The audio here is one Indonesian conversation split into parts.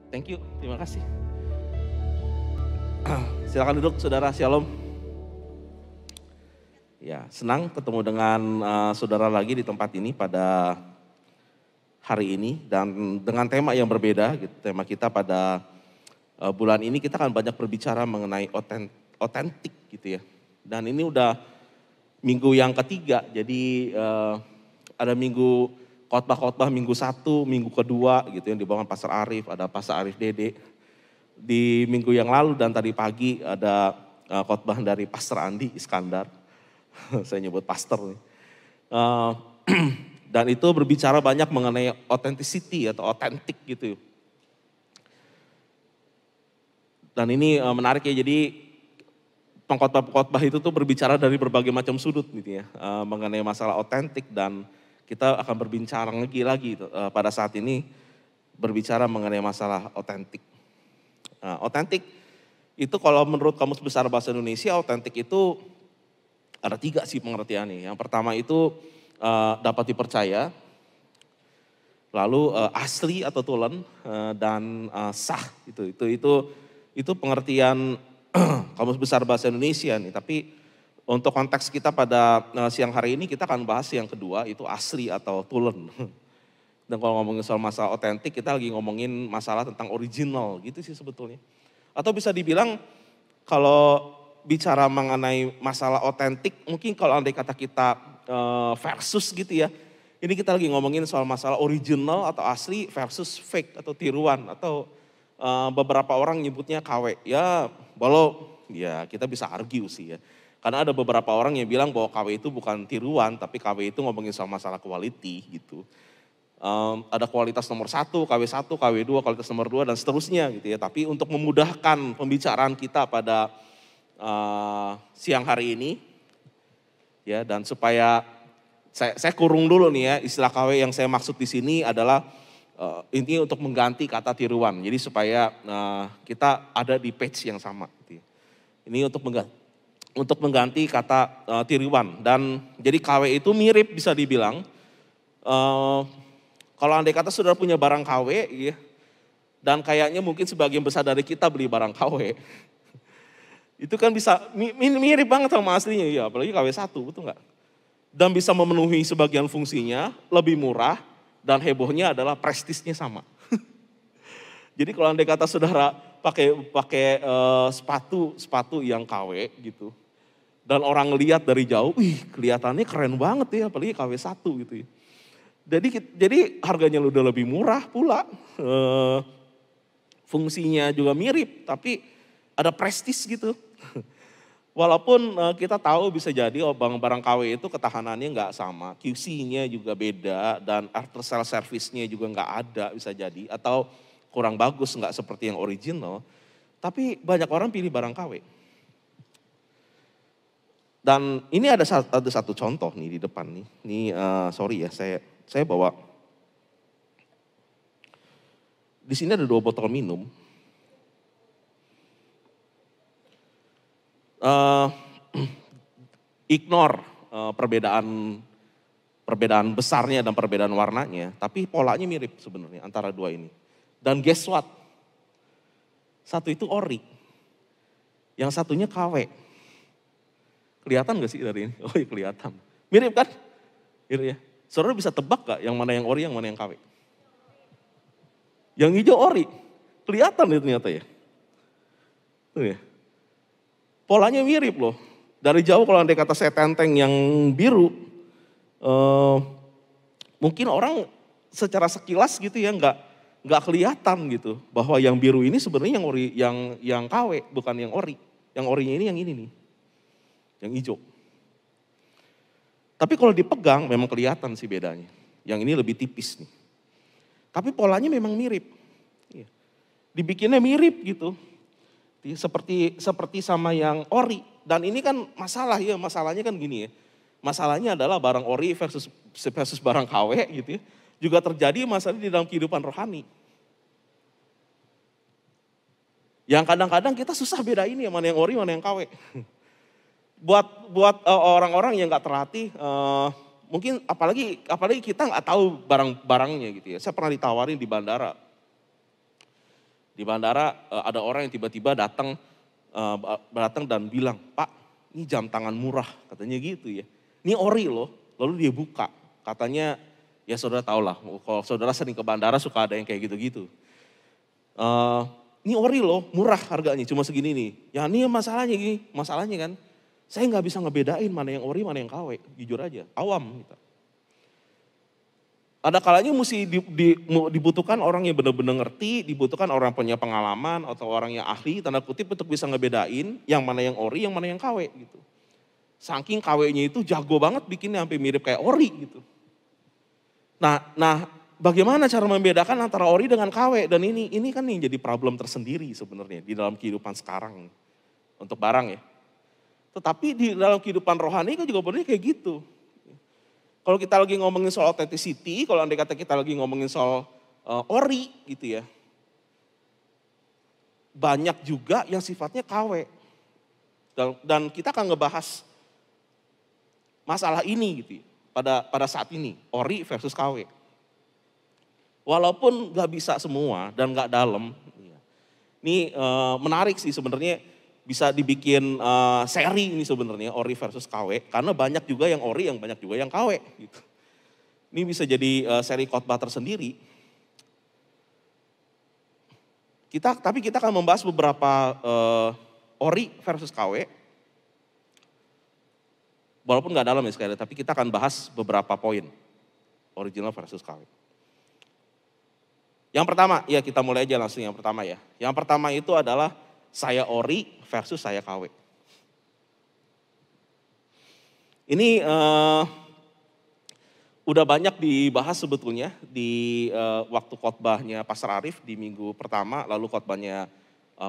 Thank you, terima kasih. Silakan duduk, saudara. Shalom. Ya, senang ketemu dengan saudara lagi di tempat ini pada hari ini dan dengan tema yang berbeda. Gitu. Tema kita pada bulan ini kita akan banyak berbicara mengenai otentik gitu ya. Dan ini udah minggu yang ketiga, jadi ada minggu khotbah-khotbah minggu 1, minggu kedua gitu yang dibawakan Pastor Arif, ada Pastor Arif Dede. Di minggu yang lalu dan tadi pagi ada khotbah dari Pastor Andi Iskandar. Saya nyebut pastor nih. Dan itu berbicara banyak mengenai authenticity atau otentik gitu. Dan ini menarik ya, jadi pengkhotbah-pengkhotbah itu tuh berbicara dari berbagai macam sudut gitu ya. Mengenai masalah otentik dan kita akan berbincang lagi pada saat ini berbicara mengenai masalah otentik. Otentik itu kalau menurut Kamus Besar Bahasa Indonesia, otentik itu ada 3 sih pengertiannya. Yang pertama itu dapat dipercaya, lalu asli atau tulen, dan sah. Itu pengertian Kamus Besar Bahasa Indonesia nih. Tapi untuk konteks kita pada siang hari ini kita akan bahas yang kedua, itu asli atau tulen. Dan kalau ngomongin soal masalah otentik, kita lagi ngomongin masalah tentang original gitu sih sebetulnya. Atau bisa dibilang kalau bicara mengenai masalah otentik, mungkin kalau andai kata kita versus gitu ya. Ini kita lagi ngomongin soal masalah original atau asli versus fake atau tiruan. Atau beberapa orang nyebutnya KW. Ya walau ya kita bisa argue sih ya. Karena ada beberapa orang yang bilang bahwa KW itu bukan tiruan, tapi KW itu ngomongin soal masalah quality gitu. Ada kualitas nomor 1, KW1, KW2, kualitas nomor 2 dan seterusnya gitu ya. Tapi untuk memudahkan pembicaraan kita pada siang hari ini ya, dan supaya saya kurung dulu nih ya, istilah KW yang saya maksud di sini adalah intinya untuk mengganti kata tiruan. Jadi supaya kita ada di page yang sama gitu ya. Ini untuk mengganti kata tiruan, dan jadi KW itu mirip bisa dibilang kalau andai kata saudara punya barang KW ya, dan kayaknya mungkin sebagian besar dari kita beli barang KW. Itu kan bisa mirip banget sama aslinya ya, apalagi KW1, betul nggak? Dan bisa memenuhi sebagian fungsinya, lebih murah, dan hebohnya adalah prestisnya sama. Jadi kalau andai kata saudara pakai sepatu yang KW gitu, dan orang lihat dari jauh, wih kelihatannya keren banget ya, apalagi KW1 gitu ya. Jadi harganya udah lebih murah pula, fungsinya juga mirip, tapi ada prestis gitu. Walaupun kita tahu bisa jadi barang KW itu ketahanannya nggak sama, QC-nya juga beda, dan after sale service-nya juga nggak ada bisa jadi, atau kurang bagus, nggak seperti yang original. Tapi banyak orang pilih barang KW. Dan ini ada satu contoh nih di depan nih. Ini sorry ya, saya bawa. Di sini ada 2 botol minum. Ignore perbedaan besarnya dan perbedaan warnanya, tapi polanya mirip sebenarnya antara 2 ini. Dan guess what? Satu itu ori, yang satunya KW. Kelihatan gak sih dari ini? Oh iya kelihatan. Mirip kan? Mirip ya. Saudara bisa tebak gak yang mana yang ori, yang mana yang KW? Yang hijau ori. Kelihatan itu ternyata ya. Tuh ya. Polanya mirip loh. Dari jauh kalau andai kata saya tenteng yang biru, mungkin orang secara sekilas gitu ya nggak kelihatan gitu bahwa yang biru ini sebenarnya yang KW bukan yang ori. Yang orinya ini yang ini nih, yang hijau. Tapi kalau dipegang memang kelihatan sih bedanya. Yang ini lebih tipis nih. Tapi polanya memang mirip. Dibikinnya mirip gitu. Seperti sama yang ori. Dan ini kan masalahnya kan gini ya. Masalahnya adalah barang ori versus barang KW gitu ya. Juga terjadi masalah di dalam kehidupan rohani. Yang kadang-kadang kita susah bedain ya mana yang ori, mana yang KW. Buat orang-orang yang nggak terlatih, mungkin apalagi kita nggak tahu barang-barangnya gitu ya. Saya pernah ditawarin di bandara. Di bandara ada orang yang tiba-tiba datang dan bilang, "Pak, ini jam tangan murah," katanya gitu ya. "Ini ori loh." Lalu dia buka, katanya ya saudara tahu lah, kalau saudara sering ke bandara suka ada yang kayak gitu-gitu. Ini ori loh, murah harganya, cuma segini nih. Ya ini masalahnya gini, masalahnya kan saya nggak bisa ngebedain mana yang ori, mana yang KW, jujur aja, awam gitu. Ada kalanya mesti dibutuhkan orang yang benar-benar ngerti, dibutuhkan orang punya pengalaman atau orang yang ahli tanda kutip untuk bisa ngebedain yang mana yang ori, yang mana yang KW gitu. Saking KW-nya itu jago banget bikinnya sampai mirip kayak ori gitu. Nah, bagaimana cara membedakan antara ori dengan KW, dan ini kan yang jadi problem tersendiri sebenarnya di dalam kehidupan sekarang untuk barang ya. Tetapi di dalam kehidupan rohani kan juga benar kayak gitu. Kalau kita lagi ngomongin soal authenticity, kalau andai kata kita lagi ngomongin soal ori gitu ya. Banyak juga yang sifatnya KW. Dan kita akan ngebahas masalah ini gitu ya, pada saat ini, ori versus KW. Walaupun gak bisa semua dan gak dalam. Ini menarik sih sebenarnya. Bisa dibikin seri ini sebenarnya ori versus KW, karena banyak juga yang ori, yang banyak juga yang KW gitu. Ini bisa jadi seri khotbah tersendiri. Tapi kita akan membahas beberapa ori versus KW. Walaupun nggak dalam ya sekali, tapi kita akan bahas beberapa poin original versus KW. Yang pertama, ya kita mulai aja langsung yang pertama ya. Yang pertama itu adalah saya ori versus saya KW. Ini udah banyak dibahas sebetulnya di waktu khotbahnya Pastor Arif di minggu pertama, lalu khotbahnya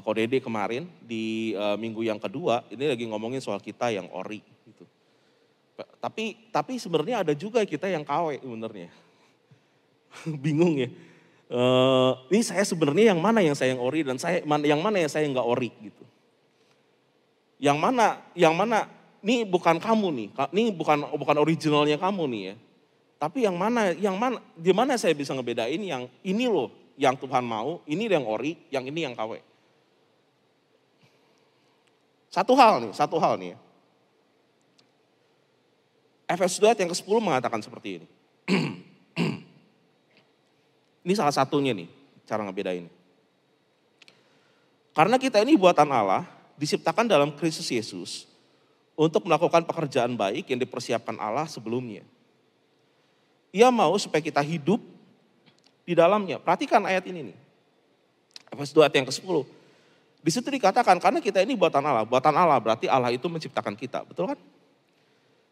Ko Dede kemarin di minggu yang kedua, ini lagi ngomongin soal kita yang ori gitu. Tapi sebenarnya ada juga kita yang KW sebenarnya. Bingung ya. Ini saya sebenarnya yang mana yang saya yang ori dan yang mana yang saya nggak ori gitu. Yang mana ini bukan kamu nih, ini bukan originalnya kamu nih ya. Tapi di mana saya bisa ngebedain yang ini loh yang Tuhan mau, ini yang ori, yang ini yang KW. Satu hal nih ya. Efesus 2 yang ke-10 mengatakan seperti ini. Ini salah satunya nih, cara ngebedain. Karena kita ini buatan Allah, diciptakan dalam Kristus Yesus untuk melakukan pekerjaan baik yang dipersiapkan Allah sebelumnya. Ia mau supaya kita hidup di dalamnya. Perhatikan ayat ini nih. Efesus 2 yang ke-10. Di situ dikatakan karena kita ini buatan Allah. Buatan Allah berarti Allah itu menciptakan kita, betul kan?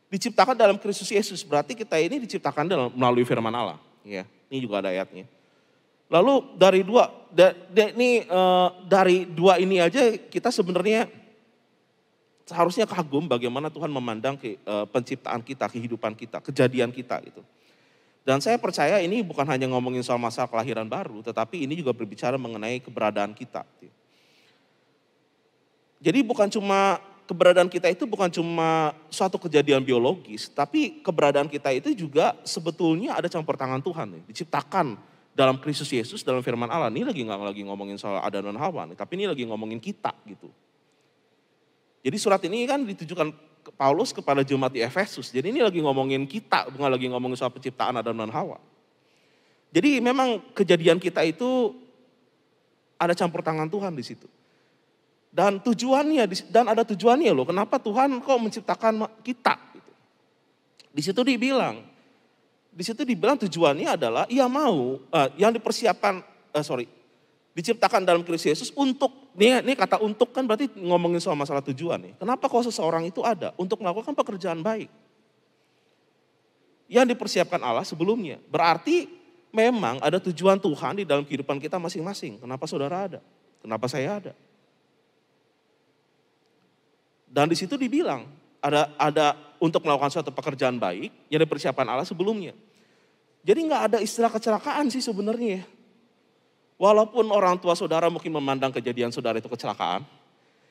Diciptakan dalam Kristus Yesus, berarti kita ini diciptakan melalui firman Allah. Ya, ini juga ada ayatnya. Lalu dari dua ini aja kita sebenarnya seharusnya kagum bagaimana Tuhan memandang penciptaan kita, kehidupan kita, kejadian kita gitu. Dan saya percaya ini bukan hanya ngomongin soal masalah kelahiran baru, tetapi ini juga berbicara mengenai keberadaan kita. Jadi keberadaan kita itu bukan cuma suatu kejadian biologis, tapi keberadaan kita itu juga sebetulnya ada campur tangan Tuhan. Diciptakan dalam Kristus Yesus, dalam firman Allah. Ini nggak lagi ngomongin soal Adam dan Hawa, tapi ini lagi ngomongin kita gitu. Jadi surat ini kan ditujukan Paulus kepada jemaat di Efesus. Jadi ini lagi ngomongin kita, bukan lagi ngomongin soal penciptaan Adam dan Hawa. Jadi memang kejadian kita itu ada campur tangan Tuhan di situ. Dan ada tujuannya loh, kenapa Tuhan kok menciptakan kita gitu. Di situ dibilang tujuannya adalah ia mau yang diciptakan dalam Kristus Yesus untuk, ini kata untuk kan berarti ngomongin soal masalah tujuan nih. Kenapa kok seseorang itu ada? Untuk melakukan pekerjaan baik. Yang dipersiapkan Allah sebelumnya. Berarti memang ada tujuan Tuhan di dalam kehidupan kita masing-masing. Kenapa saudara ada? Kenapa saya ada? Dan di situ dibilang ada untuk melakukan suatu pekerjaan baik yang dipersiapkan Allah sebelumnya. Jadi nggak ada istilah kecelakaan sih sebenarnya. Walaupun orang tua saudara mungkin memandang kejadian saudara itu kecelakaan,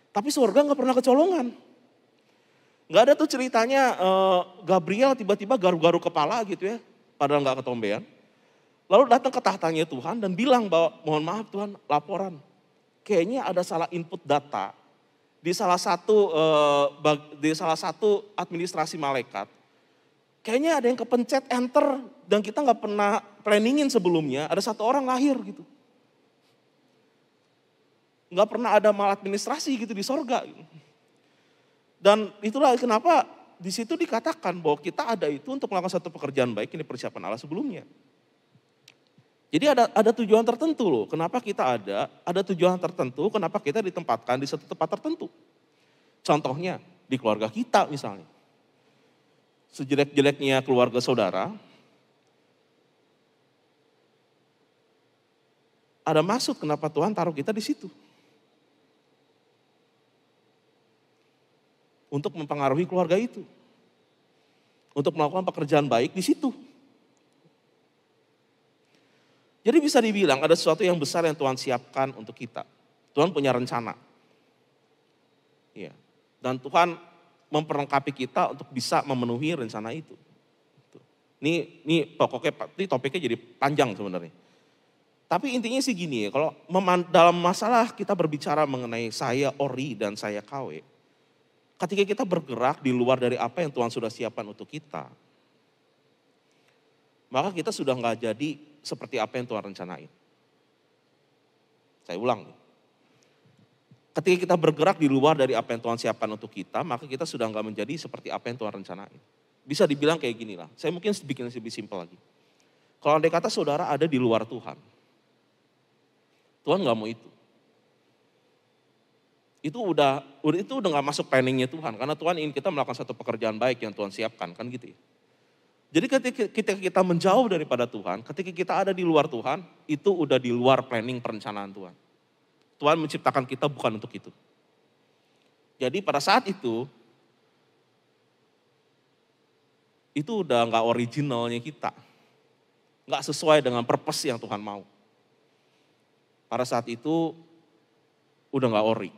tapi surga nggak pernah kecolongan. Nggak ada tuh ceritanya Gabriel tiba-tiba garu-garu kepala gitu ya, padahal nggak ketombean. Lalu datang ke tahtanya Tuhan dan bilang bahwa mohon maaf Tuhan, laporan kayaknya ada salah input data di salah satu administrasi malaikat. Kayaknya ada yang kepencet enter dan kita nggak pernah planningin sebelumnya, ada satu orang lahir gitu. Nggak pernah ada maladministrasi gitu di sorga. Dan itulah kenapa di situ dikatakan bahwa kita ada itu untuk melakukan satu pekerjaan baik, ini persiapan Allah sebelumnya. Jadi ada tujuan tertentu loh, kenapa kita ada tujuan tertentu, kenapa kita ditempatkan di satu tempat tertentu. Contohnya di keluarga kita misalnya. Sejelek-jeleknya keluarga saudara, ada maksud kenapa Tuhan taruh kita di situ. Untuk mempengaruhi keluarga itu. Untuk melakukan pekerjaan baik di situ. Jadi bisa dibilang ada sesuatu yang besar yang Tuhan siapkan untuk kita. Tuhan punya rencana. Ya. Dan Tuhan memperlengkapi kita untuk bisa memenuhi rencana itu. Ini pokoknya ini topiknya jadi panjang sebenarnya. Tapi intinya sih gini ya, kalau dalam masalah kita berbicara mengenai saya Ori dan saya KW. Ketika kita bergerak di luar dari apa yang Tuhan sudah siapkan untuk kita. Maka kita sudah nggak jadi seperti apa yang Tuhan rencanain. Saya ulang. Ketika kita bergerak di luar dari apa yang Tuhan siapkan untuk kita, maka kita sudah nggak menjadi seperti apa yang Tuhan rencanain. Bisa dibilang kayak gini lah. Saya mungkin bikin lebih simpel lagi. Kalau andai kata saudara ada di luar Tuhan, Tuhan nggak mau itu. Itu udah nggak masuk planningnya Tuhan. Karena Tuhan ingin kita melakukan satu pekerjaan baik yang Tuhan siapkan, kan gitu ya. Jadi ketika kita menjauh daripada Tuhan, ketika kita ada di luar Tuhan, itu udah di luar planning perencanaan Tuhan. Tuhan menciptakan kita bukan untuk itu. Jadi pada saat itu udah nggak originalnya kita. Nggak sesuai dengan purpose yang Tuhan mau. Pada saat itu udah nggak ori.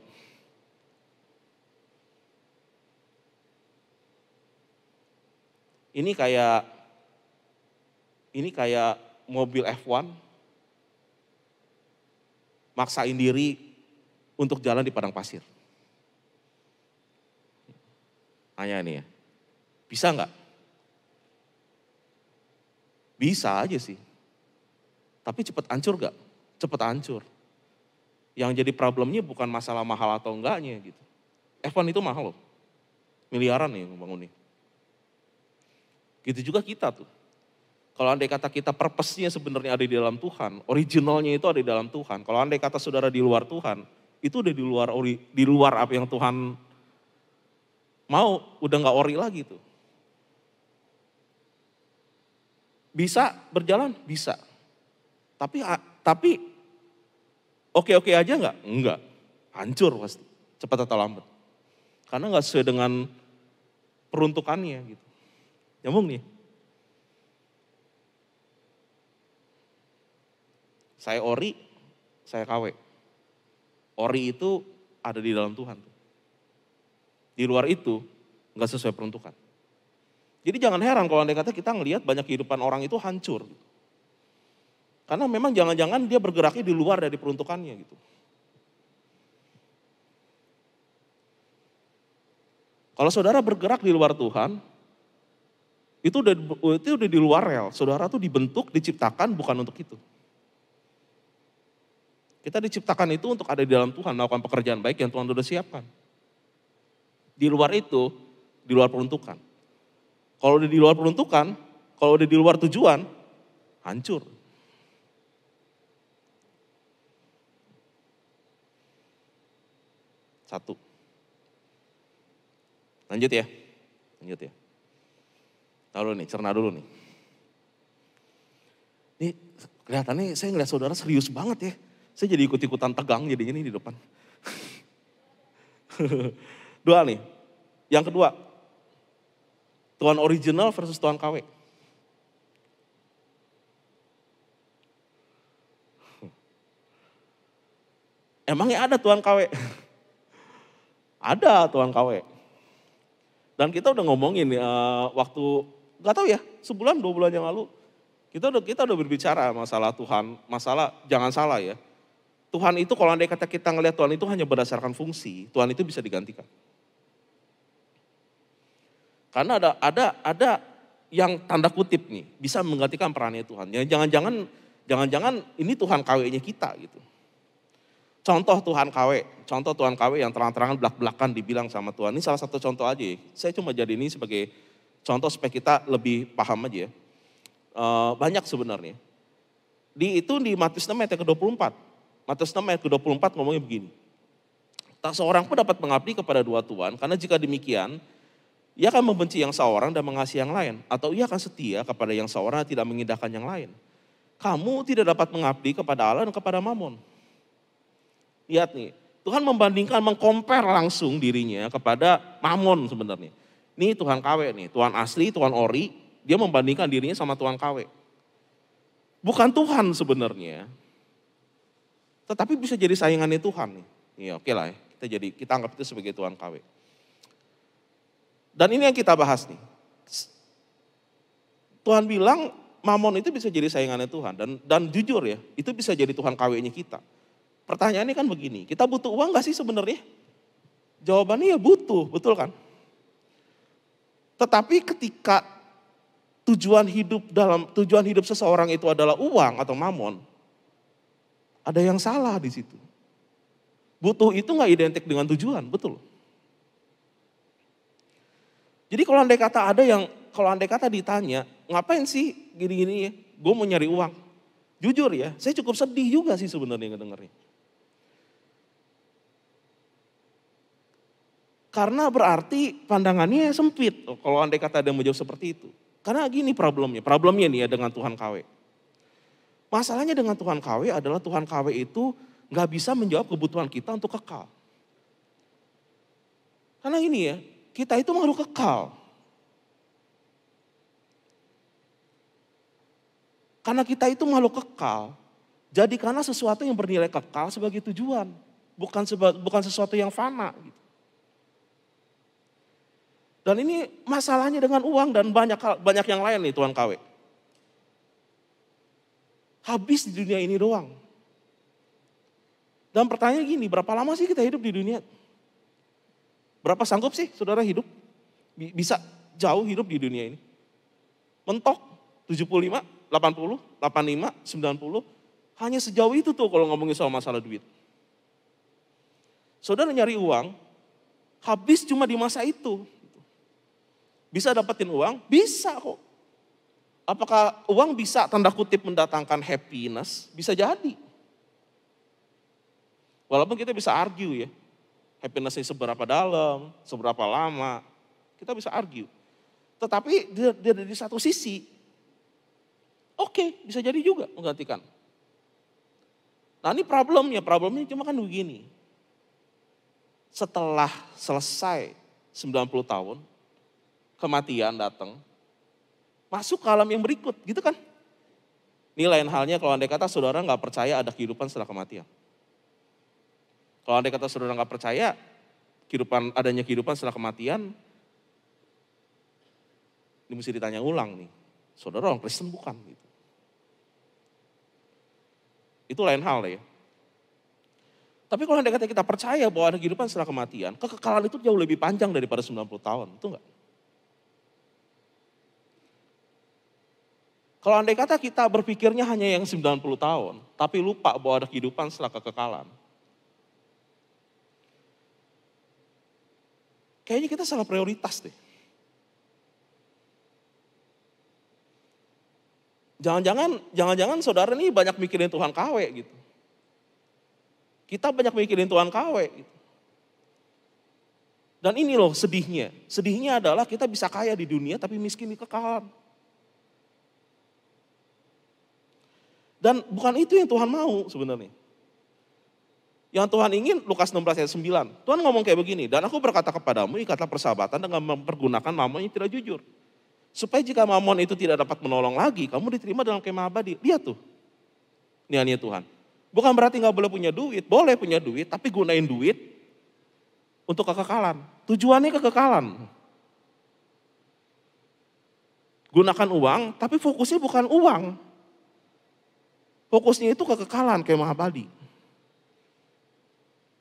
Ini kayak mobil F1 maksain diri untuk jalan di padang pasir. Tanya nih ya, bisa nggak? Bisa aja sih. Tapi cepat hancur nggak? Cepat hancur. Yang jadi problemnya bukan masalah mahal atau enggaknya gitu. F1 itu mahal loh. Miliaran nih bangunnya. Gitu juga kita tuh. Kalau andai kata kita purpose-nya sebenarnya ada di dalam Tuhan, originalnya itu ada di dalam Tuhan. Kalau andai kata saudara di luar Tuhan, itu udah di luar apa yang Tuhan mau, udah nggak ori lagi tuh. Bisa berjalan? Bisa. Tapi oke-oke aja nggak? Enggak. Hancur pasti, cepat atau lambat. Karena nggak sesuai dengan peruntukannya gitu. Nyambung nih. Saya ori, saya KW. Ori itu ada di dalam Tuhan. Di luar itu nggak sesuai peruntukan. Jadi jangan heran kalau andai kata kita ngelihat banyak kehidupan orang itu hancur. Karena memang jangan-jangan dia bergeraknya di luar dari peruntukannya gitu. Kalau saudara bergerak di luar Tuhan, itu udah di luar rel. Saudara tuh dibentuk, diciptakan bukan untuk itu. Kita diciptakan itu untuk ada di dalam Tuhan, melakukan pekerjaan baik yang Tuhan sudah siapkan. Di luar itu, di luar peruntukan. Kalau udah di luar peruntukan, kalau udah di luar tujuan, hancur. Satu. Lanjut ya. Tahu nih, cerna dulu nih. Ini kelihatannya saya ngeliat saudara serius banget ya. Saya jadi ikut-ikutan tegang jadinya nih di depan. Dua nih. Yang kedua, Tuhan original versus Tuhan KW. Emangnya ada Tuhan KW? Ada Tuhan KW. Dan kita udah ngomongin waktu, gak tahu ya, sebulan 2 bulan yang lalu, kita udah berbicara masalah Tuhan, masalah jangan salah ya. Tuhan itu kalau andai kata kita ngelihat Tuhan itu hanya berdasarkan fungsi, Tuhan itu bisa digantikan. Karena ada yang tanda kutip nih, bisa menggantikan perannya Tuhan. Jangan-jangan ini Tuhan KW-nya kita gitu. Contoh Tuhan KW yang terang-terangan belak-belakan dibilang sama Tuhan. Ini salah satu contoh aja ya. Saya cuma jadi ini sebagai contoh supaya kita lebih paham aja ya. Banyak sebenarnya. Di Matius 6 ayat ke-24. Matius 6 ayat ke-24 ngomongnya begini. Tak seorang pun dapat mengabdi kepada dua tuan, karena jika demikian, ia akan membenci yang seorang dan mengasihi yang lain. Atau ia akan setia kepada yang seorang dan tidak mengindahkan yang lain. Kamu tidak dapat mengabdi kepada Allah dan kepada Mamon. Lihat nih, Tuhan membandingkan, mengcompare langsung dirinya kepada Mamon sebenarnya. Ini Tuhan KW nih, Tuhan asli, Tuhan ori, dia membandingkan dirinya sama Tuhan KW. Bukan Tuhan sebenarnya, tetapi bisa jadi saingannya Tuhan nih. Iya, oke lah ya, kita anggap itu sebagai Tuhan KW. Dan ini yang kita bahas nih. Tuhan bilang Mamon itu bisa jadi saingannya Tuhan, dan jujur ya, itu bisa jadi Tuhan KW-nya kita. Pertanyaannya kan begini, kita butuh uang gak sih sebenarnya? Jawabannya ya butuh, betul kan? Tetapi ketika tujuan hidup seseorang itu adalah uang atau mamon, ada yang salah di situ. Butuh itu gak identik dengan tujuan, betul. Jadi kalau andai kata ditanya, ngapain sih gini-gini ya? Gue mau nyari uang. Jujur ya, saya cukup sedih juga sih sebenarnya ngedengarnya. Karena berarti pandangannya sempit kalau andai kata ada yang menjawab seperti itu. Karena gini problemnya nih ya dengan Tuhan KW. Masalahnya dengan Tuhan KW adalah Tuhan KW itu gak bisa menjawab kebutuhan kita untuk kekal. Karena gini ya, kita itu makhluk kekal. Karena kita itu makhluk kekal, jadikanlah sesuatu yang bernilai kekal sebagai tujuan. Bukan sesuatu yang fana gitu. Dan ini masalahnya dengan uang dan banyak yang lain nih Tuhan KW. Habis di dunia ini doang. Dan pertanyaan gini, berapa lama sih kita hidup di dunia? Berapa sanggup sih saudara hidup? Bisa jauh hidup di dunia ini? Mentok 75, 80, 85, 90. Hanya sejauh itu tuh kalau ngomongin soal masalah duit. Saudara nyari uang, habis cuma di masa itu. Bisa dapetin uang? Bisa kok. Apakah uang bisa tanda kutip mendatangkan happiness? Bisa jadi. Walaupun kita bisa argue ya. Happinessnya seberapa dalam, seberapa lama. Kita bisa argue. Tetapi di satu sisi, oke, bisa jadi juga menggantikan. Nah ini problemnya cuma kan begini. Setelah selesai 90 tahun, kematian datang, masuk ke alam yang berikut, gitu kan? Ini lain halnya kalau andai kata saudara nggak percaya ada kehidupan setelah kematian. Kalau andai kata saudara nggak percaya adanya kehidupan setelah kematian, ini mesti ditanya ulang nih. Saudara orang Kristen bukan? Gitu. Itu lain hal ya. Tapi kalau andai kata kita percaya bahwa ada kehidupan setelah kematian, kekekalan itu jauh lebih panjang daripada 90 tahun, itu enggak? Kalau andai kata kita berpikirnya hanya yang 90 tahun, tapi lupa bahwa ada kehidupan setelah kekekalan. Kayaknya kita salah prioritas deh. Jangan-jangan saudara nih banyak mikirin Tuhan KW gitu. Kita banyak mikirin Tuhan KW gitu. Dan ini loh sedihnya. Sedihnya adalah kita bisa kaya di dunia tapi miskin di kekekalan. Dan bukan itu yang Tuhan mau sebenarnya. Yang Tuhan ingin, Lukas 16 ayat 9. Tuhan ngomong kayak begini, dan aku berkata kepadamu, ikatlah persahabatan dengan mempergunakan mamon yang tidak jujur. Supaya jika mamon itu tidak dapat menolong lagi, kamu diterima dalam kemah abadi. Lihat tuh, niatnya Tuhan. Bukan berarti gak boleh punya duit, tapi gunain duit untuk kekekalan. Tujuannya kekekalan. Gunakan uang, tapi fokusnya bukan uang. Fokusnya itu kekekalan kemah abadi.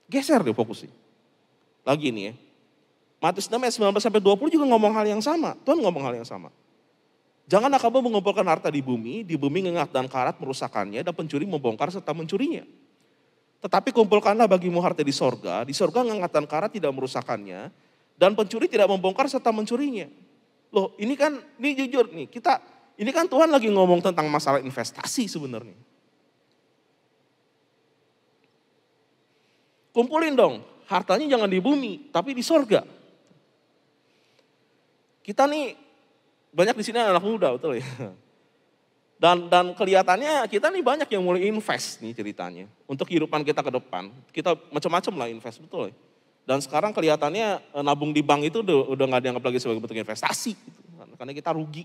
Geser deh fokusnya. Lagi nih ya. Matius 6 ayat 19-20 juga ngomong hal yang sama. Tuhan ngomong hal yang sama. Janganlah kamu mengumpulkan harta di bumi ngengat dan karat merusakannya, dan pencuri membongkar serta mencurinya. Tetapi kumpulkanlah bagimu harta di sorga ngengat dan karat tidak merusakannya, dan pencuri tidak membongkar serta mencurinya. Loh ini jujur nih, ini kan Tuhan lagi ngomong tentang masalah investasi sebenarnya. Kumpulin dong, hartanya jangan di bumi, tapi di sorga. Kita nih, banyak di sini anak muda, betul ya. Dan kelihatannya kita nih banyak yang mulai invest nih ceritanya. Untuk kehidupan kita ke depan, kita macam-macam lah invest, betul ya. Dan sekarang kelihatannya nabung di bank itu udah gak dianggap lagi sebagai bentuk investasi. Gitu. Karena kita rugi.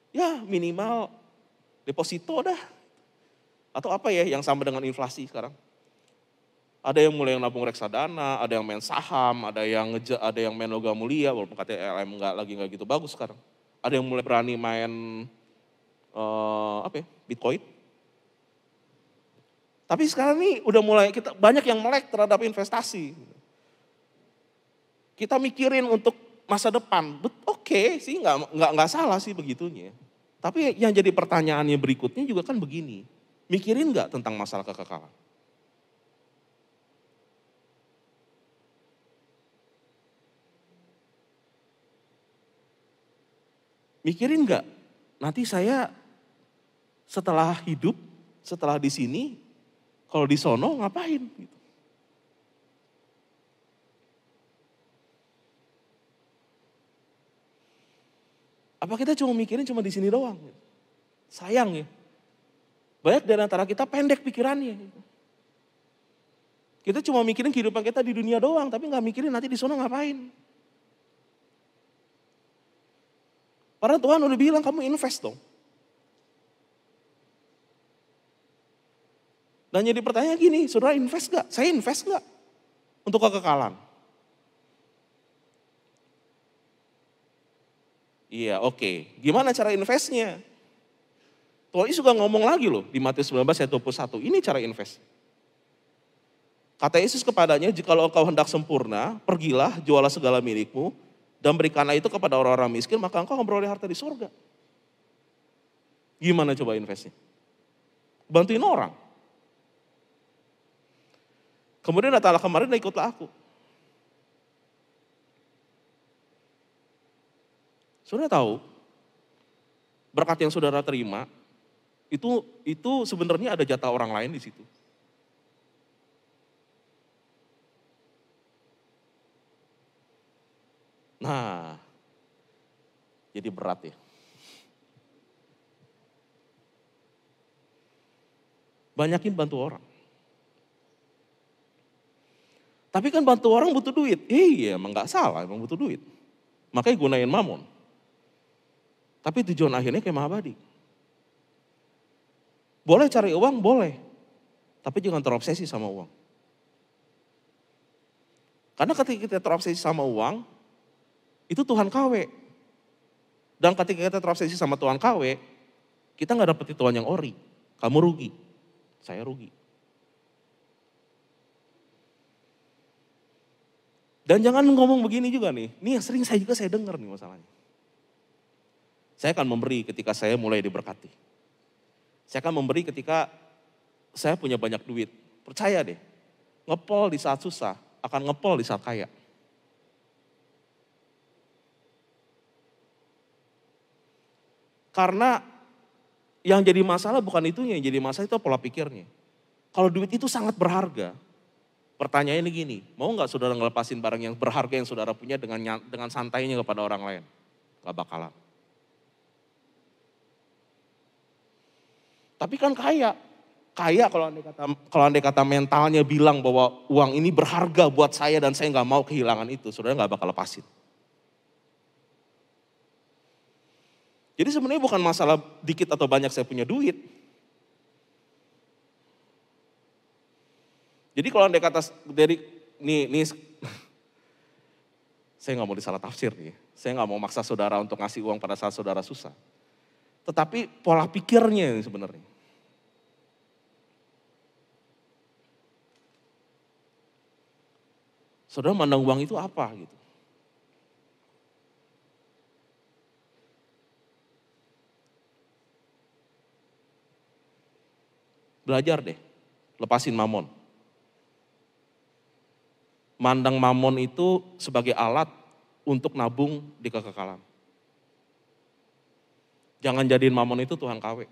Ya minimal deposito dah. Atau apa ya yang sama dengan inflasi sekarang. Ada yang mulai nabung reksadana, ada yang main saham, ada yang main logam mulia, walaupun katanya LM nggak gitu bagus sekarang. Ada yang mulai berani main Bitcoin. Tapi sekarang nih udah mulai banyak yang melek terhadap investasi. Kita mikirin untuk masa depan, oke sih nggak salah sih begitunya. Tapi yang jadi pertanyaannya berikutnya juga kan begini, mikirin nggak tentang masalah kekekalan? Mikirin nggak? Nanti saya setelah hidup, setelah di sini, kalau di sono ngapain? Gitu. Apa kita cuma mikirin cuma di sini doang? Sayang ya. Banyak dari antara kita pendek pikirannya. Kita cuma mikirin kehidupan kita di dunia doang, tapi nggak mikirin nanti di sono ngapain. Padahal Tuhan udah bilang kamu invest dong. Dan jadi pertanyaan gini, saudara invest gak? Saya invest gak? Untuk kekekalan. Iya oke. Gimana cara investnya? Tuhan Yesus juga ngomong lagi loh di Matius 19 ayat 21. Ini cara invest. Kata Yesus kepadanya, jikalau engkau hendak sempurna, pergilah, jualah segala milikmu, dan berikanlah itu kepada orang-orang miskin, maka engkau akan beroleh harta di sorga. Gimana coba investnya? Bantuin orang. Kemudian datanglah kemarin dan ikutlah aku. Saudara tahu, berkat yang saudara terima, itu sebenarnya ada jatah orang lain di situ. Nah, jadi berat ya. Banyakin bantu orang. Tapi kan bantu orang butuh duit. Iya, emang gak salah, emang butuh duit. Makanya gunain mamon. Tapi tujuan akhirnya kayak abadi. Boleh cari uang, boleh. Tapi jangan terobsesi sama uang. Karena ketika kita terobsesi sama uang, itu Tuhan KW. Dan ketika kita terobsesi sama Tuhan KW, kita gak dapet Tuhan yang ori. Kamu rugi, saya rugi. Dan jangan ngomong begini juga nih, ini yang sering saya dengar nih masalahnya. Saya akan memberi ketika saya mulai diberkati. Saya akan memberi ketika saya punya banyak duit. Percaya deh, ngepol di saat susah, akan ngepol di saat kaya. Karena yang jadi masalah bukan itunya, yang jadi masalah itu pola pikirnya. Kalau duit itu sangat berharga, pertanyaannya gini, mau gak saudara ngelepasin barang yang berharga yang saudara punya dengan santainya kepada orang lain? Gak bakalan. Tapi kan kaya kalau andai kata mentalnya bilang bahwa uang ini berharga buat saya dan saya gak mau kehilangan itu, saudara gak bakal lepasin. Jadi sebenarnya bukan masalah dikit atau banyak saya punya duit. Jadi kalau andai kata dari nih saya nggak mau disalah tafsir nih. Saya nggak mau maksa saudara untuk ngasih uang pada saat saudara susah. Tetapi pola pikirnya sebenarnya. Saudara mandang uang itu apa gitu. Belajar deh, lepasin mamon. Mandang mamon itu sebagai alat untuk nabung di kekekalan. Jangan jadiin mamon itu Tuhan KW.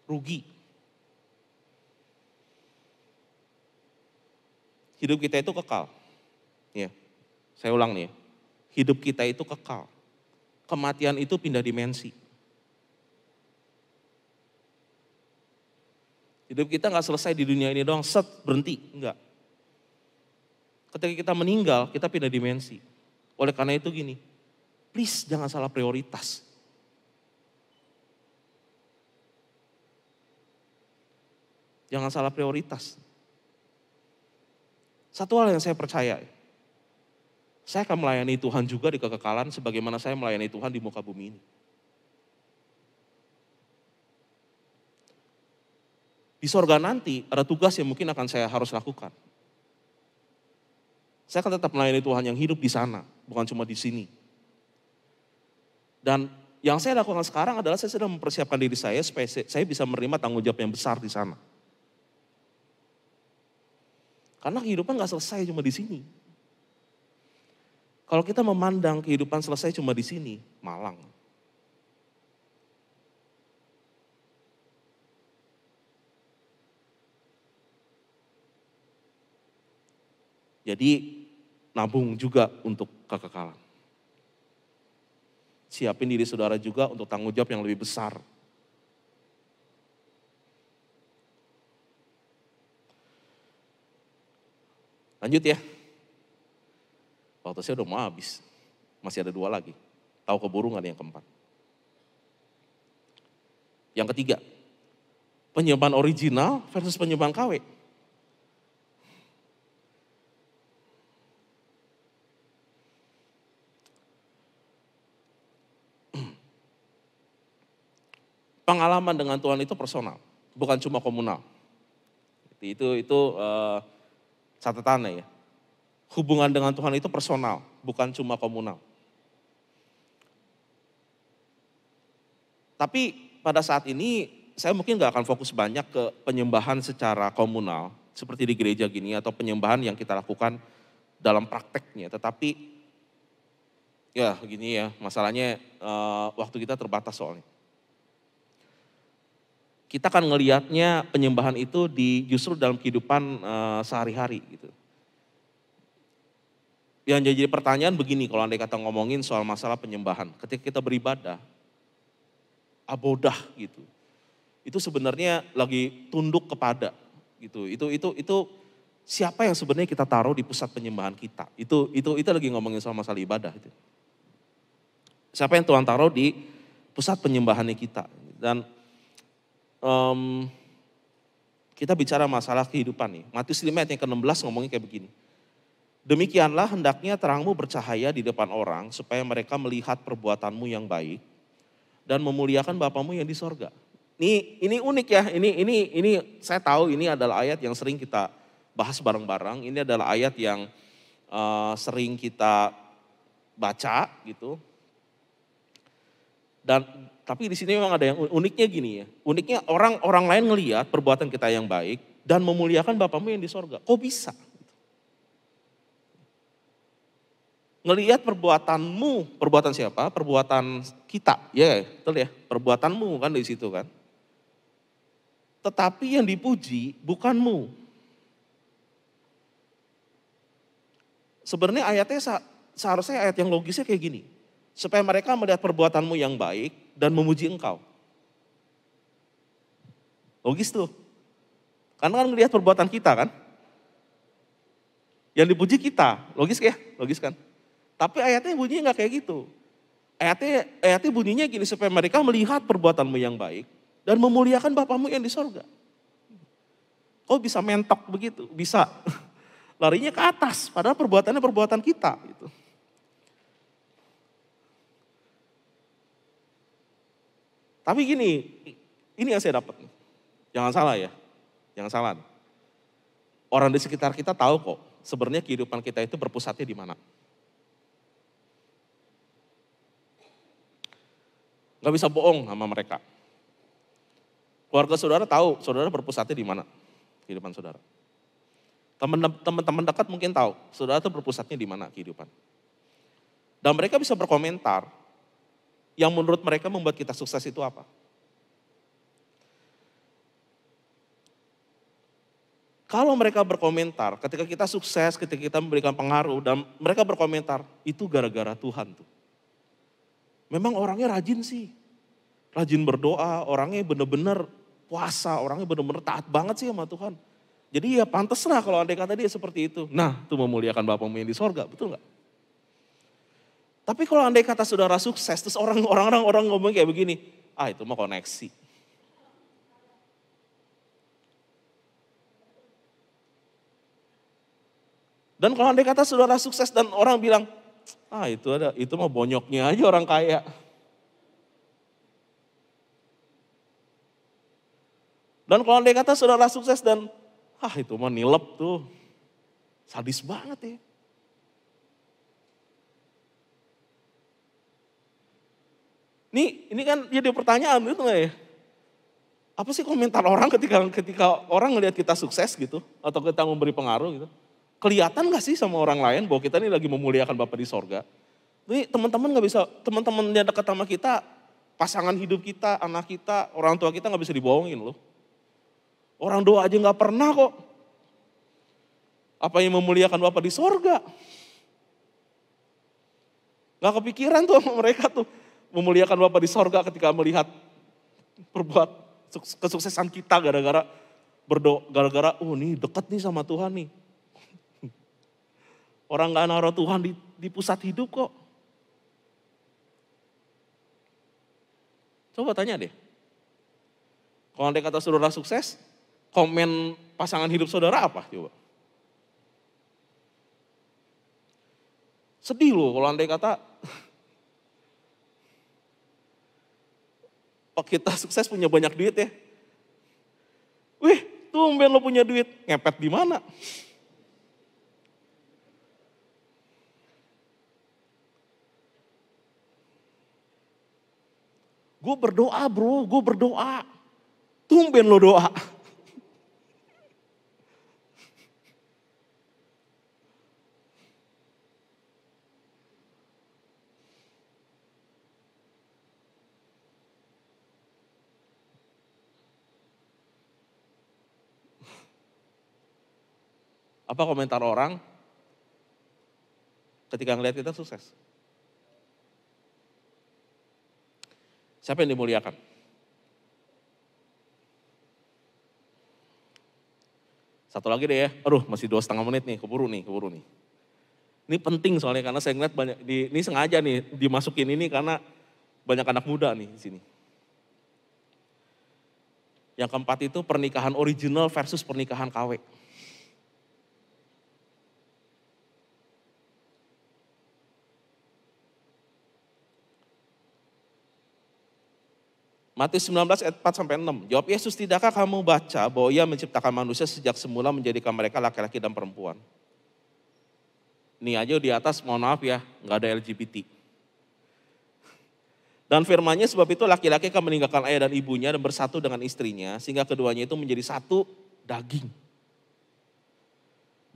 Rugi. Hidup kita itu kekal. Ya, saya ulang nih ya. Hidup kita itu kekal. Kematian itu pindah dimensi. Hidup kita nggak selesai di dunia ini doang, set, berhenti. Enggak. Ketika kita meninggal, kita pindah dimensi. Oleh karena itu gini, please jangan salah prioritas. Jangan salah prioritas. Satu hal yang saya percaya, saya akan melayani Tuhan juga di kekekalan sebagaimana saya melayani Tuhan di muka bumi ini. Di sorga nanti ada tugas yang mungkin akan saya harus lakukan. Saya akan tetap melayani Tuhan yang hidup di sana, bukan cuma di sini. Dan yang saya lakukan sekarang adalah saya sedang mempersiapkan diri saya supaya saya bisa menerima tanggung jawab yang besar di sana. Karena kehidupan gak selesai cuma di sini. Kalau kita memandang kehidupan selesai cuma di sini, malang. Jadi nabung juga untuk kekekalan. Siapin diri saudara juga untuk tanggung jawab yang lebih besar. Lanjut ya. Waktu saya udah mau habis. Masih ada 2 lagi. Tahu keburu gak yang keempat? Yang ketiga, penyembahan original versus penyembahan KW. Pengalaman dengan Tuhan itu personal, bukan cuma komunal. Itu catatannya ya. Hubungan dengan Tuhan itu personal, bukan cuma komunal. Tapi pada saat ini saya mungkin gak akan fokus banyak ke penyembahan secara komunal, seperti di gereja gini, atau penyembahan yang kita lakukan dalam prakteknya. Tetapi ya gini ya, masalahnya waktu kita terbatas soalnya. Kita akan ngelihatnya penyembahan itu justru dalam kehidupan sehari-hari gitu. Yang jadi pertanyaan begini kalau andai kata ngomongin soal masalah penyembahan. Ketika kita beribadah, abodah gitu. Itu sebenarnya lagi tunduk kepada gitu. Itu siapa yang sebenarnya kita taruh di pusat penyembahan kita. Itu lagi ngomongin soal masalah ibadah itu. Siapa yang Tuhan taruh di pusat penyembahannya kita. Dan kita bicara masalah kehidupan nih. Matius 5 ayat yang ke-16 ngomongin kayak begini. Demikianlah hendaknya terangmu bercahaya di depan orang supaya mereka melihat perbuatanmu yang baik dan memuliakan Bapamu yang di sorga. Ini unik ya, ini saya tahu ini adalah ayat yang sering kita bahas bareng-bareng. Ini adalah ayat yang sering kita baca gitu. Tapi di sini memang ada yang uniknya gini ya. Uniknya orang lain ngelihat perbuatan kita yang baik dan memuliakan Bapamu yang di sorga. Kok bisa? Ngelihat perbuatanmu, perbuatan siapa? Perbuatan kita, ya betul ya, perbuatanmu kan di situ kan. Tetapi yang dipuji bukanmu. Sebenarnya ayatnya seharusnya ayat yang logisnya kayak gini. Supaya mereka melihat perbuatanmu yang baik dan memuji engkau. Logis tuh. Karena kan melihat perbuatan kita kan. Yang dipuji kita, logis ya? Logis kan? Tapi ayatnya bunyinya nggak kayak gitu. Ayatnya bunyinya gini, supaya mereka melihat perbuatanmu yang baik dan memuliakan Bapamu yang di sorga. Kok bisa mentok begitu? Bisa larinya ke atas, padahal perbuatannya perbuatan kita. Gitu. Tapi gini, ini yang saya dapat. Jangan salah ya. Jangan salah. Orang di sekitar kita tahu kok, sebenarnya kehidupan kita itu berpusatnya di mana. Gak bisa bohong sama mereka. Keluarga saudara tahu, saudara berpusatnya di mana kehidupan saudara. Teman-teman dekat mungkin tahu, saudara itu berpusatnya di mana kehidupan. Dan mereka bisa berkomentar, yang menurut mereka membuat kita sukses itu apa. Kalau mereka berkomentar, ketika kita sukses, ketika kita memberikan pengaruh, dan mereka berkomentar, itu gara-gara Tuhan tuh. Memang orangnya rajin sih, rajin berdoa, orangnya benar-benar puasa, orangnya benar-benar taat banget sih sama Tuhan. Jadi ya pantas lah kalau andai kata dia seperti itu. Nah, itu memuliakan Bapamu yang di sorga, betul nggak? Tapi kalau andai kata saudara sukses, terus orang ngomong kayak begini, itu mah koneksi. Dan kalau andai kata saudara sukses dan orang bilang, itu mah bonyoknya aja orang kaya. Dan kalau andai kata saudara sukses dan, itu mah nilep tuh, sadis banget ya. Ini kan jadi pertanyaan gitu nggak ya? Apa sih komentar orang ketika orang ngelihat kita sukses gitu, atau kita memberi pengaruh gitu? Kelihatan gak sih sama orang lain bahwa kita ini lagi memuliakan Bapa di sorga? Ini teman-teman gak bisa, teman-teman yang dekat sama kita, pasangan hidup kita, anak kita, orang tua kita gak bisa dibohongin loh. Orang doa aja gak pernah kok. Apa yang memuliakan Bapa di sorga? Gak kepikiran tuh sama mereka tuh. Memuliakan Bapa di sorga ketika melihat perbuat kesuksesan kita gara-gara berdoa, gara-gara nih deket nih sama Tuhan nih. Orang gak naruh Tuhan di pusat hidup kok. Coba tanya deh. Kalau andai kata saudara sukses, komen pasangan hidup saudara apa? Coba. Sedih loh kalau andai kata kita sukses punya banyak duit ya. Wih, tumben lo punya duit, ngepet di mana? Gue berdoa bro, gue berdoa. Tumben lo doa. Apa komentar orang ketika ngelihat kita sukses? Siapa yang dimuliakan? Satu lagi deh ya, masih 2,5 menit nih, keburu nih. Ini penting soalnya karena saya ngeliat banyak, ini sengaja nih dimasukin ini karena banyak anak muda nih di sini. Yang keempat itu pernikahan original versus pernikahan KW. Matius 19 ayat 4 sampai 6. Jawab Yesus, tidakkah kamu baca bahwa Ia menciptakan manusia sejak semula menjadikan mereka laki-laki dan perempuan? Ini aja di atas, mohon maaf ya, nggak ada LGBT. Dan firman-Nya, sebab itu laki-laki akan meninggalkan ayah dan ibunya dan bersatu dengan istrinya, sehingga keduanya itu menjadi satu daging.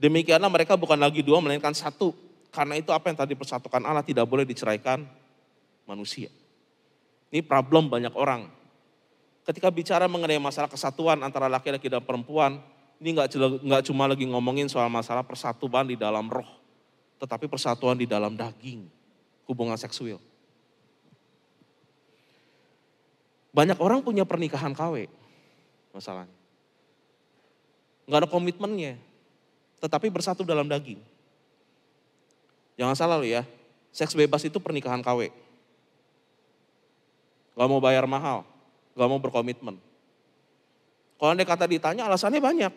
Demikianlah mereka bukan lagi dua, melainkan satu. Karena itu apa yang tadi dipersatukan Allah tidak boleh diceraikan manusia. Ini problem banyak orang. Ketika bicara mengenai masalah kesatuan antara laki-laki dan perempuan, ini nggak cuma lagi ngomongin soal masalah persatuan di dalam roh, tetapi persatuan di dalam daging, hubungan seksual. Banyak orang punya pernikahan KW, masalahnya. Nggak ada komitmennya, tetapi bersatu dalam daging. Jangan salah loh ya, seks bebas itu pernikahan KW. Gak mau bayar mahal, gak mau berkomitmen. Kalau andai kata ditanya alasannya banyak.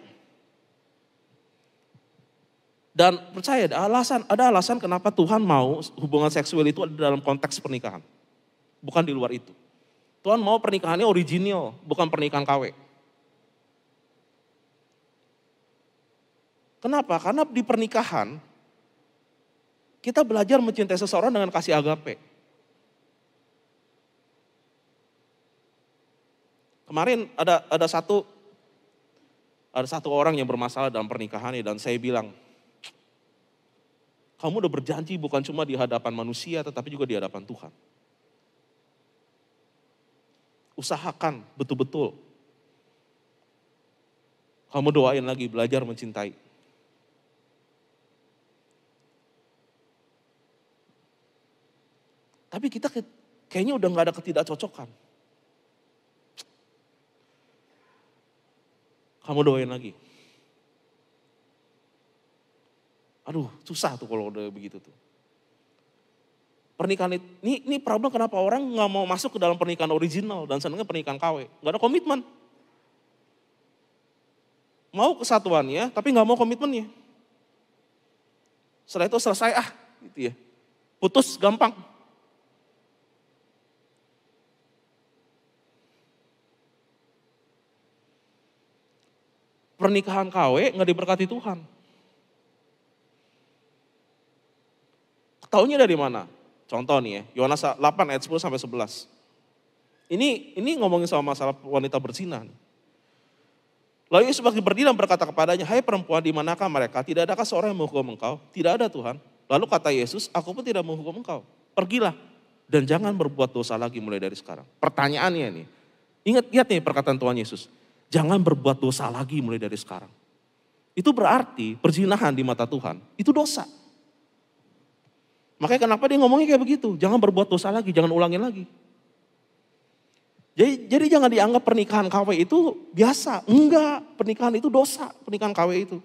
Dan percaya ada alasan kenapa Tuhan mau hubungan seksual itu ada dalam konteks pernikahan. Bukan di luar itu. Tuhan mau pernikahannya original, bukan pernikahan KW. Kenapa? Karena di pernikahan kita belajar mencintai seseorang dengan kasih agape. Kemarin ada satu orang yang bermasalah dalam pernikahannya dan saya bilang, kamu udah berjanji bukan cuma di hadapan manusia tetapi juga di hadapan Tuhan. Usahakan betul-betul. Kamu doain lagi, belajar mencintai. Tapi kita kayaknya udah gak ada ketidakcocokan. Kamu doain lagi. Aduh, susah tuh kalau udah begitu tuh. Pernikahan ini problem kenapa orang gak mau masuk ke dalam pernikahan original dan senangnya pernikahan KW. Gak ada komitmen. Mau kesatuannya tapi gak mau komitmennya. Setelah itu selesai gitu ya. Putus gampang. Pernikahan KW gak diberkati Tuhan. Taunya dari mana? Contoh nih ya, Yohanes 8 ayat 10 sampai 11. Ini ngomongin soal masalah wanita berzina. Lalu Yesus bagi berdiri dan berkata kepadanya, hai perempuan, di manakah mereka? Tidak adakah seorang yang menghukum engkau? Tidak ada Tuhan. Lalu kata Yesus, aku pun tidak menghukum engkau. Pergilah dan jangan berbuat dosa lagi mulai dari sekarang. Pertanyaannya nih, lihat nih perkataan Tuhan Yesus. Jangan berbuat dosa lagi mulai dari sekarang. Itu berarti perzinahan di mata Tuhan, itu dosa. Makanya kenapa dia ngomongnya kayak begitu, jangan berbuat dosa lagi, jangan ulangin lagi. Jadi jangan dianggap pernikahan KW itu biasa, enggak, pernikahan itu dosa, pernikahan KW itu.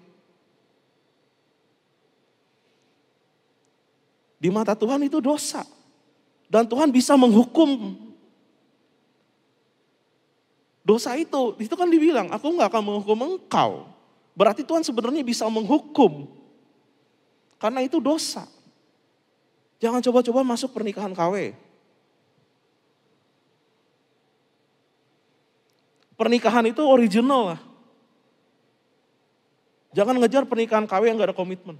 Di mata Tuhan itu dosa. Dan Tuhan bisa menghukum dosa itu kan dibilang, aku nggak akan menghukum engkau. Berarti Tuhan sebenarnya bisa menghukum. Karena itu dosa. Jangan coba-coba masuk pernikahan KW. Pernikahan itu original lah. Jangan ngejar pernikahan KW yang gak ada komitmen.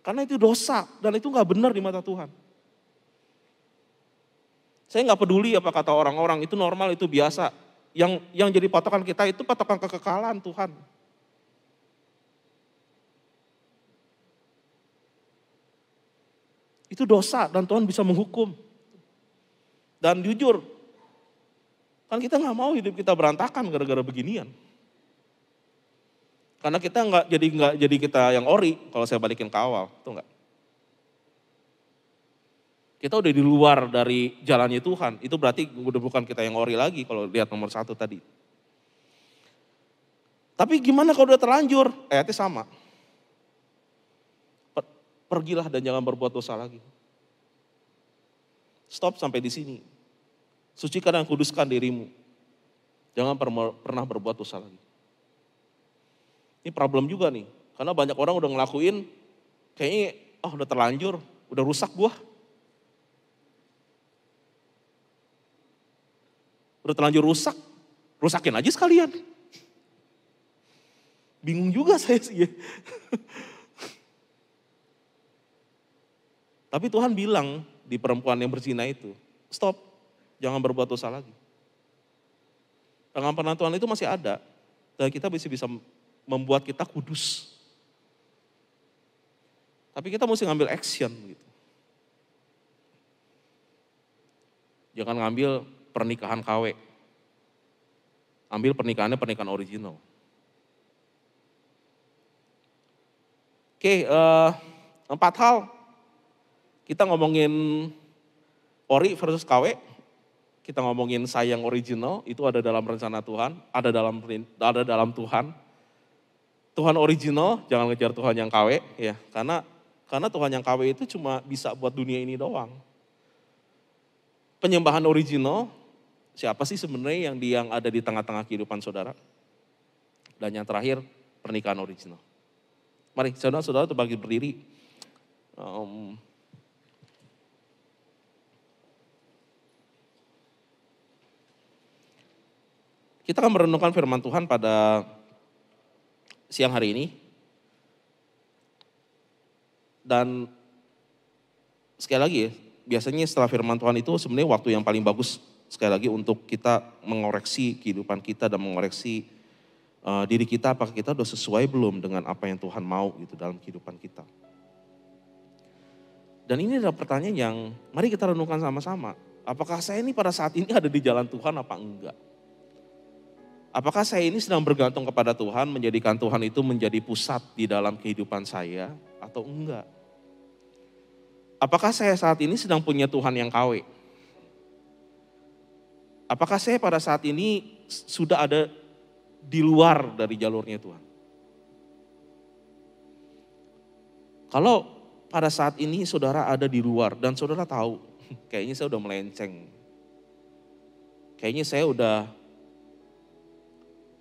Karena itu dosa dan itu gak benar di mata Tuhan. Saya gak peduli apa kata orang-orang, itu normal, itu biasa. Yang jadi patokan kita itu patokan kekekalan Tuhan. Itu dosa dan Tuhan bisa menghukum. Dan jujur, kan kita gak mau hidup kita berantakan gara-gara beginian. Karena kita nggak jadi kita yang ori kalau saya balikin ke awal, tuh nggak. Kita udah di luar dari jalannya Tuhan, itu berarti udah bukan kita yang ori lagi kalau lihat nomor 1 tadi. Tapi gimana kalau udah terlanjur? Ayatnya sama. Pergilah dan jangan berbuat dosa lagi. Stop sampai di sini. Sucikan dan kuduskan dirimu. Jangan pernah berbuat dosa lagi. Ini problem juga nih, karena banyak orang udah ngelakuin, kayaknya udah terlanjur, udah rusak gua. Udah terlanjur rusak, rusakin aja sekalian. Bingung juga saya sih ya. Tapi Tuhan bilang di perempuan yang berzina itu, stop, jangan berbuat dosa lagi. Pengampunan Tuhan itu masih ada, dan kita bisa membuat kita kudus. Tapi kita mesti ngambil action gitu. Jangan ngambil pernikahan KW. Ambil pernikahannya pernikahan original. Oke, 4 hal. Kita ngomongin ori versus KW. Kita ngomongin sayang original, itu ada dalam rencana Tuhan, ada dalam Tuhan. Tuhan original, jangan ngejar Tuhan yang KW ya. Karena Tuhan yang KW itu cuma bisa buat dunia ini doang. Penyembahan original, siapa sih sebenarnya yang ada di tengah-tengah kehidupan saudara? Dan yang terakhir, pernikahan original. Mari saudara-saudara bagi berdiri. Kita akan merenungkan firman Tuhan pada siang hari ini. Dan sekali lagi ya, biasanya setelah firman Tuhan itu sebenarnya waktu yang paling bagus sekali lagi untuk kita mengoreksi kehidupan kita dan mengoreksi diri kita, apakah kita udah sesuai belum dengan apa yang Tuhan mau gitu dalam kehidupan kita. Dan ini adalah pertanyaan yang mari kita renungkan sama-sama. Apakah saya ini pada saat ini ada di jalan Tuhan apa enggak? Apakah saya ini sedang bergantung kepada Tuhan, menjadikan Tuhan itu menjadi pusat di dalam kehidupan saya atau enggak? Apakah saya saat ini sedang punya Tuhan yang KW? Apakah saya pada saat ini sudah ada di luar dari jalurnya Tuhan? Kalau pada saat ini saudara ada di luar dan saudara tahu, kayaknya saya udah melenceng. Kayaknya saya udah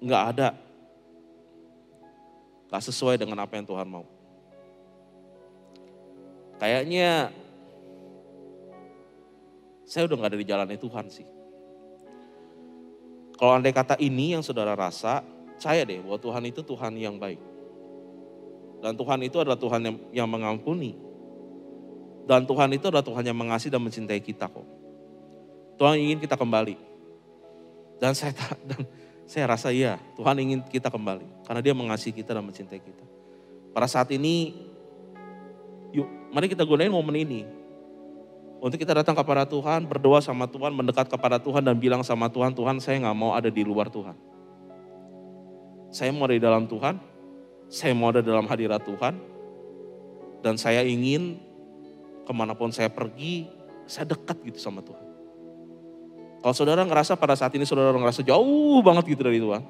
nggak ada, nggak sesuai dengan apa yang Tuhan mau. Kayaknya saya udah gak ada di jalannya Tuhan sih. Kalau andai kata ini yang saudara rasa, percaya deh bahwa Tuhan itu Tuhan yang baik. Dan Tuhan itu adalah Tuhan yang mengampuni. Dan Tuhan itu adalah Tuhan yang mengasihi dan mencintai kita kok. Tuhan ingin kita kembali. Dan saya rasa iya, Tuhan ingin kita kembali. Karena Dia mengasihi kita dan mencintai kita. Pada saat ini, yuk, mari kita gunain momen ini untuk kita datang kepada Tuhan, berdoa sama Tuhan, mendekat kepada Tuhan dan bilang sama Tuhan, Tuhan saya gak mau ada di luar Tuhan. Saya mau ada di dalam Tuhan, saya mau ada dalam hadirat Tuhan, dan saya ingin kemanapun saya pergi, saya dekat gitu sama Tuhan. Kalau saudara ngerasa pada saat ini saudara ngerasa jauh banget gitu dari Tuhan,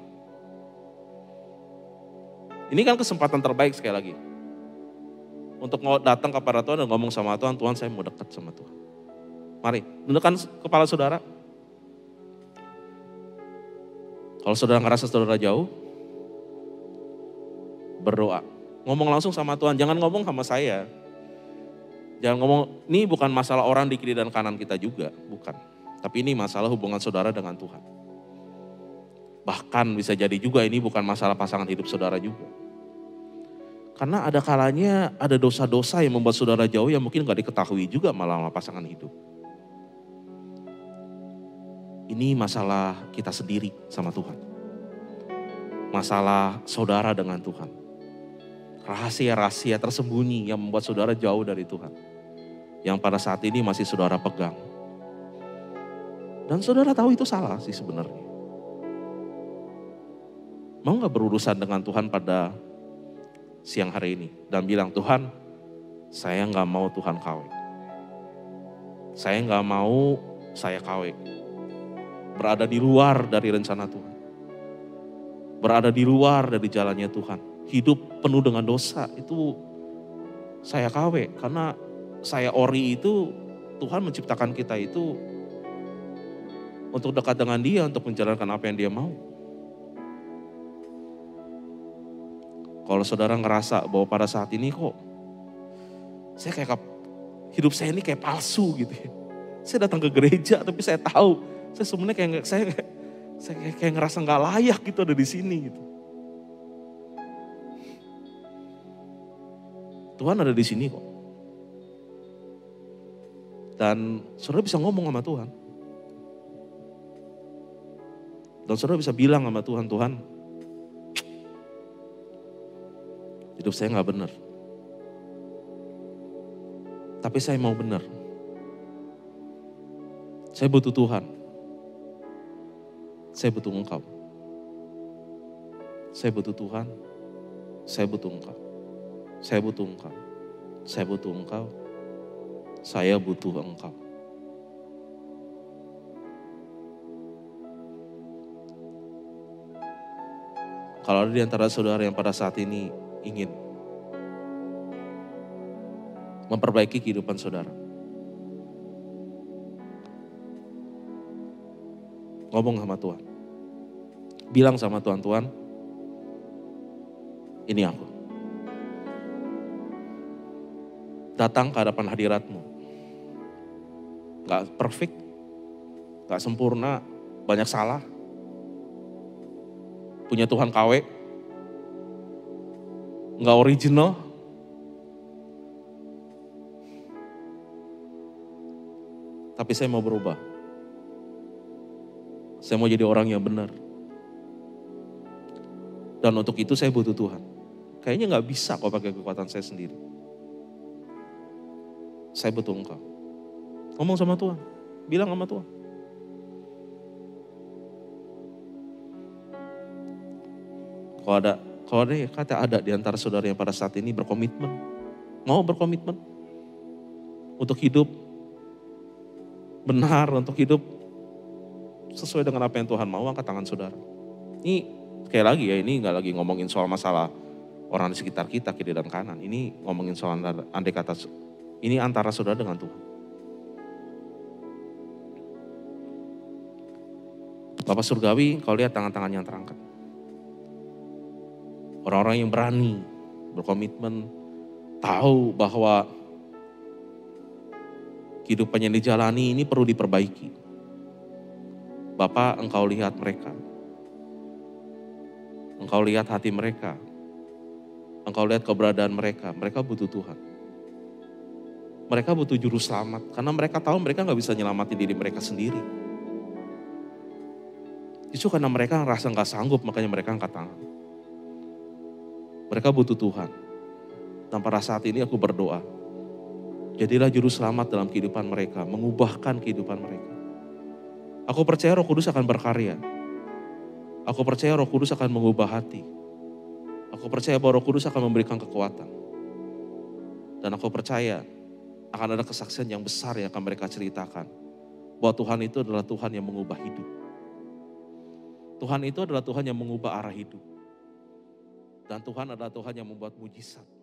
ini kan kesempatan terbaik sekali lagi. Untuk datang kepada Tuhan dan ngomong sama Tuhan, Tuhan saya mau dekat sama Tuhan. Mari, tundukkan kepala saudara. Kalau saudara ngerasa saudara jauh, berdoa. Ngomong langsung sama Tuhan, jangan ngomong sama saya. Jangan ngomong, ini bukan masalah orang di kiri dan kanan kita juga, bukan. Tapi ini masalah hubungan saudara dengan Tuhan. Bahkan bisa jadi juga ini bukan masalah pasangan hidup saudara juga. Karena ada kalanya ada dosa-dosa yang membuat saudara jauh yang mungkin gak diketahui juga malah sama pasangan hidup. Ini masalah kita sendiri sama Tuhan. Masalah saudara dengan Tuhan. Rahasia-rahasia tersembunyi yang membuat saudara jauh dari Tuhan. Yang pada saat ini masih saudara pegang. Dan saudara tahu itu salah sih sebenarnya. Mau gak berurusan dengan Tuhan pada siang hari ini dan bilang, Tuhan saya gak mau Tuhan KW. Saya gak mau saya KW. Berada di luar dari rencana Tuhan. Berada di luar dari jalannya Tuhan. Hidup penuh dengan dosa itu saya KW. Karena saya ori itu Tuhan menciptakan kita itu untuk dekat dengan Dia, untuk menjalankan apa yang Dia mau. Kalau saudara ngerasa bahwa pada saat ini kok saya kayak hidup saya ini kayak palsu gitu ya. Saya datang ke gereja tapi saya tahu saya sebenarnya kayak ngerasa nggak layak gitu ada di sini gitu. Tuhan ada di sini kok. Dan saudara bisa ngomong sama Tuhan. Dan saudara bisa bilang sama Tuhan, Tuhan hidup saya gak benar. Tapi saya mau benar. Saya butuh Tuhan. Saya butuh Engkau. Saya butuh Tuhan. Saya butuh Engkau. Saya butuh Engkau. Saya butuh Engkau. Saya butuh Engkau. Kalau ada di antara saudara yang pada saat ini ingin memperbaiki kehidupan saudara, ngomong sama Tuhan. Bilang sama Tuhan, Tuhan, ini aku. Datang ke hadapan hadirat-Mu. Gak perfect, gak sempurna, banyak salah. Punya Tuhan KW, nggak original. Tapi saya mau berubah. Saya mau jadi orang yang benar. Dan untuk itu saya butuh Tuhan. Kayaknya nggak bisa kok pakai kekuatan saya sendiri. Saya butuh Engkau. Ngomong sama Tuhan. Bilang sama Tuhan. Kalau ada kata ada di antara saudara yang pada saat ini berkomitmen. Mau berkomitmen. Untuk hidup benar, untuk hidup sesuai dengan apa yang Tuhan mau, angkat tangan saudara. Ini sekali lagi ya, ini gak lagi ngomongin soal masalah orang di sekitar kita, kiri dan kanan. Ini ngomongin soal andai kata, ini antara saudara dengan Tuhan. Bapak Surgawi, kau lihat tangan-tangan yang terangkat. Orang-orang yang berani, berkomitmen, tahu bahwa kehidupan yang dijalani ini perlu diperbaiki. Bapak, Engkau lihat mereka. Engkau lihat hati mereka. Engkau lihat keberadaan mereka. Mereka butuh Tuhan. Mereka butuh juru selamat. Karena mereka tahu mereka gak bisa nyelamatin diri mereka sendiri. Justru karena mereka ngerasa gak sanggup, makanya mereka angkat tangan. Mereka butuh Tuhan. Dan pada saat ini aku berdoa. Jadilah juru selamat dalam kehidupan mereka. Mengubahkan kehidupan mereka. Aku percaya Roh Kudus akan berkarya. Aku percaya Roh Kudus akan mengubah hati. Aku percaya bahwa Roh Kudus akan memberikan kekuatan. Dan aku percaya akan ada kesaksian yang besar yang akan mereka ceritakan. Bahwa Tuhan itu adalah Tuhan yang mengubah hidup. Tuhan itu adalah Tuhan yang mengubah arah hidup. Dan Tuhan adalah Tuhan yang membuat mujizat.